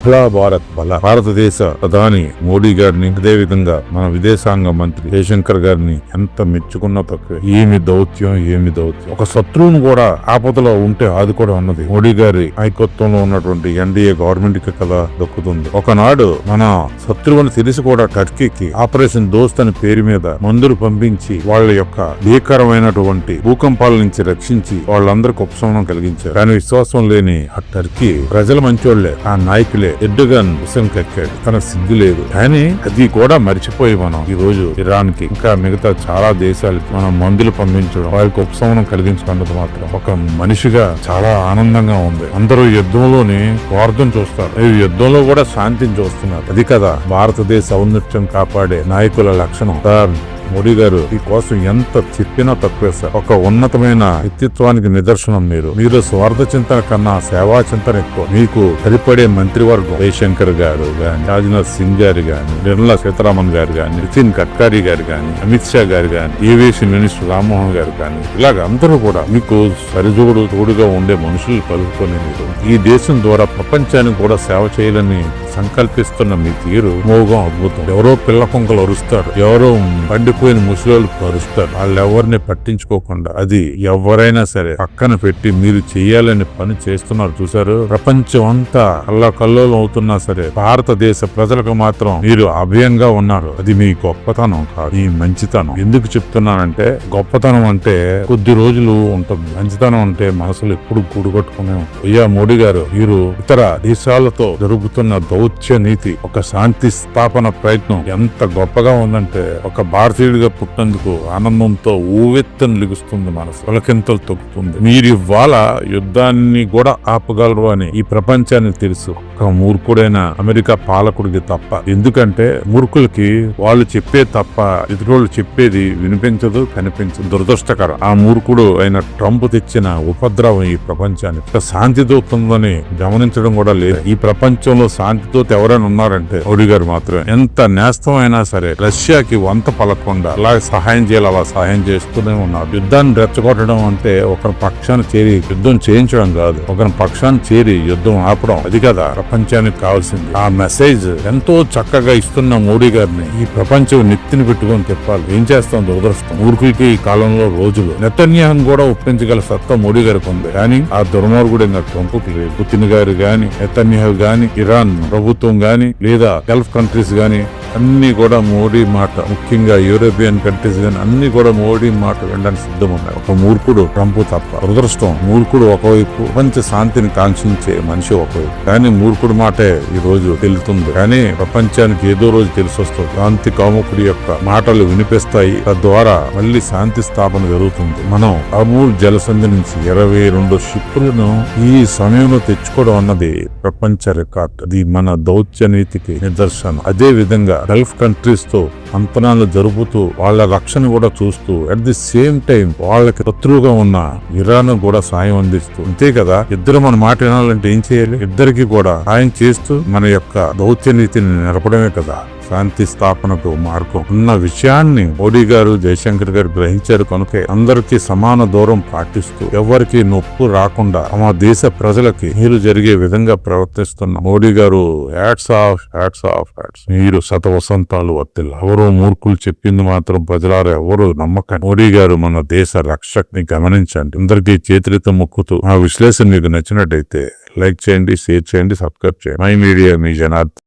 భలా భారత్ బల భారతదేశ ప్రధాని మోడీ గారిని, అదే విధంగా మన విదేశాంగ మంత్రి జయశంకర్ గారిని ఎంత మెచ్చుకున్నా తక్కువే. ఏమి దౌత్యం. ఒక శత్రువును కూడా ఆపదలో ఉంటే ఆదుకోవడం అన్నది మోడీ గారి నాయకత్వంలో ఉన్నటువంటి ఎన్డీఏ గవర్నమెంట్ కి కదా దక్కుతుంది. ఒకనాడు మన శత్రువుని తెలిసి కూడా టర్కీకి ఆపరేషన్ దోస్త్ అనే పేరు మీద మందులు పంపించి వాళ్ళ యొక్క భీకరమైనటువంటి భూకంపాల నుంచి రక్షించి వాళ్ళందరికి ఉపశమనం కలిగించారు. కానీ విశ్వాసం లేని ఆ టర్కీ ప్రజల మంచోళ్లే, ఆ నాయకులే ఎడ్డుగన్ విషయం కక్కాడు. తన సిగ్గు లేదు. కానీ అది కూడా మర్చిపోయి మనం ఈ రోజు ఇరాన్ కి ఇంకా మిగతా చాలా దేశాలకి మనం మందులు పంపించడం, వాళ్ళకి ఉపశమనం కలిగించుకున్నది మాత్రం ఒక మనిషిగా చాలా ఆనందంగా ఉంది. అందరూ యుద్ధంలోని స్వార్థం చూస్తారు, యుద్ధంలో కూడా శాంతిని చూస్తున్నారు. అది కదా భారతదేశ ఔన్నత్యం కాపాడే నాయకుల లక్షణం. మోడీ గారు ఈ కోసం ఎంత చెప్పినా తక్కువే సార్. ఒక ఉన్నతమైన వ్యక్తిత్వానికి నిదర్శనం మీరు స్వార్థ చింతన కన్నా సేవా చింతన ఎక్కువ. మీకు సరిపడే మంత్రివర్గం జయశంకర్ గారు గాని, రాజ్నాథ్ సింగ్ గారు గాని, నిర్మలా సీతారామన్ గారు గాని, నితిన్ గడ్కరీ గారు గాని, అమిత్ షా గారు గాని, ఏవియేషన్ మినిస్టర్ రామ్మోహన్ గారు గాని, ఇలాగ అందరూ కూడా మీకు తోడుగా ఉండే మనుషులు కలుపుకొని మీరు ఈ దేశం ద్వారా ప్రపంచానికి కూడా సేవ చేయాలని సంకల్పిస్తున్న మీ తీరు మోగం అద్భుతం. ఎవరో పిల్ల కొంకలు అరుస్తారు, ఎవరో పండిపోయిన ముసలోళ్ళు అరుస్తారు. వాళ్ళెవరిని పట్టించుకోకుండా అది ఎవరైనా సరే పక్కన పెట్టి మీరు చెయ్యాలని పని చేస్తున్నారు. చూసారు, ప్రపంచం అంతా కల్లోలం అవుతున్నా సరే భారతదేశ ప్రజలకు మాత్రం మీరు అభయంగా ఉన్నారు. అది మీ గొప్పతనం కాదు, మీ మంచితనం. ఎందుకు చెప్తున్నానంటే గొప్పతనం అంటే కొద్ది రోజులు ఉంటుంది, మంచితనం అంటే మనసులు ఎప్పుడు కూడుకొట్టుకునే ఉంటుంది. అయ్యా మోడీ గారు, మీరు ఇతర దేశాలతో జరుగుతున్న దౌత్య నీతి, ఒక శాంతి స్థాపన ప్రయత్నం ఎంత గొప్పగా ఉందంటే ఒక భారతీయుడిగా పుట్టినందుకు ఆనందంతో ఊవెత్తను లిగుస్తుంది, మనసు పులకింతలు తొక్కుతుంది. మీరు ఇవాళ యుద్ధాన్ని కూడా ఆపగలరు అని ఈ ప్రపంచానికి తెలుసు, ఒక మూర్ఖుడైన అమెరికా పాలకుడికి తప్ప. ఎందుకంటే మూర్ఖులకి వాళ్ళు చెప్పే తప్ప ఇతరులు చెప్పేది వినిపించదు, కనిపించదు. దురదృష్టకరం. ఆ మూర్ఖుడు అయిన ట్రంప్ తెచ్చిన ఉపద్రవం ఈ ప్రపంచానికి శాంతి దూతుందని గమనించడం కూడా లేదు. ఈ ప్రపంచంలో శాంతితో ఎవరైనా ఉన్నారంటే మోడీ గారు మాత్రమే. ఎంత నేస్తమైనా సరే రష్యాకి వంత పలకుండా అలా సహాయం చేయాలి, అలా సహాయం చేస్తూనే ఉన్నారు. యుద్ధాన్ని రెచ్చగొట్టడం అంటే ఒకరి పక్షాన్ని చేరి యుద్ధం చేయించడం కాదు, ఒకరి పక్షాన్ని చేరి యుద్ధం ఆపడం. అది కదా ప్రపంచానికి కావాల్సింది. ఆ మెసేజ్ ఎంతో చక్కగా ఇస్తున్న మోడీ గారిని ఈ ప్రపంచం నెత్తిని పెట్టుకొని తిప్పాలి. ఏం చేస్తాం, దురదృష్టం. ఊరికి ఈ కాలంలో రోజులు. నెతన్యాహును కూడా ఒప్పించగల సత్తా మోడీ గారికి ఉంది. కానీ ఆ దుర్మార్గుడైన ట్రంప్ లేదు. పుతిన్ గారు గాని, నెతన్యాహు గాని, ఇరాన్ ప్రభుత్వం గాని, లేదా గల్ఫ్ కంట్రీస్ గాని అన్ని కూడా మోడీ మాట, ముఖ్యంగా యూరోపియన్ కంట్రీస్ గాని అన్ని కూడా మోడీ మాట వినడానికి సిద్ధం ఉన్నాయి. ఒక మూర్ఖుడు ట్రంప్ తప్ప. దురదృష్టం, మూర్ఖుడు ఒకవైపు, ప్రపంచ శాంతిని కాంక్షించే మనిషి ఒకవైపు. కానీ మూర్ఖుడు మాటే ఈ రోజు తెలుతుంది. కానీ ప్రపంచానికి ఏదో రోజు తెలిసి వస్తుంది. శాంతి కాముకుడి యొక్క మాటలు వినిపిస్తాయి, తద్వారా మళ్ళీ శాంతి స్థాపన జరుగుతుంది. మనం అమూల్ జలసంధి నుంచి 22 షిప్పులను ఈ సమయంలో తెచ్చుకోవడం అన్నది ప్రపంచ రికార్డ్. అది మన దౌత్య నీతికి నిదర్శనం. అదే విధంగా గల్ఫ్ కంట్రీస్ తో అంతనాలు జరుపుతూ వాళ్ళ రక్షణ కూడా చూస్తూ అట్ ది సేమ్ టైం వాళ్ళకి శత్రువుగా ఉన్న ఇరాన్ కూడా సాయం అందిస్తూ, అంతే కదా. ఇద్దరు మన మాట వినాలంటే ఏం చేయాలి? ఇద్దరికి కూడా సాయం చేస్తూ మన యొక్క దౌత్య నీతిని నిలపడమే కదా శాంతి స్థాపనకు మార్గం ఉన్న విషయాన్ని మోడీ గారు, జయశంకర్ గారు గ్రహించారు. కనుకే అందరికీ సమాన దూరం పాటిస్తూ ఎవరికి నొప్పు రాకుండా మా దేశ ప్రజలకి మీరు జరిగే విధంగా ప్రవర్తిస్తున్న మోడీ గారు హ్యాట్స్ ఆఫ్. మీరు శతవసంతాలు వర్తిల్ల. ఎవరో మూర్ఖులు చెప్పింది మాత్రం ప్రజలారా ఎవరు నమ్మకం. మోడీ గారు మన దేశ రక్షక్ని గమనించండి. అందరికీ చేతులతో మొక్కుతూ ఆ విశ్లేషణ మీకు నచ్చినట్టయితే లైక్ చేయండి, షేర్ చేయండి, సబ్స్క్రైబ్ చేయండి. My media, me Janardhan.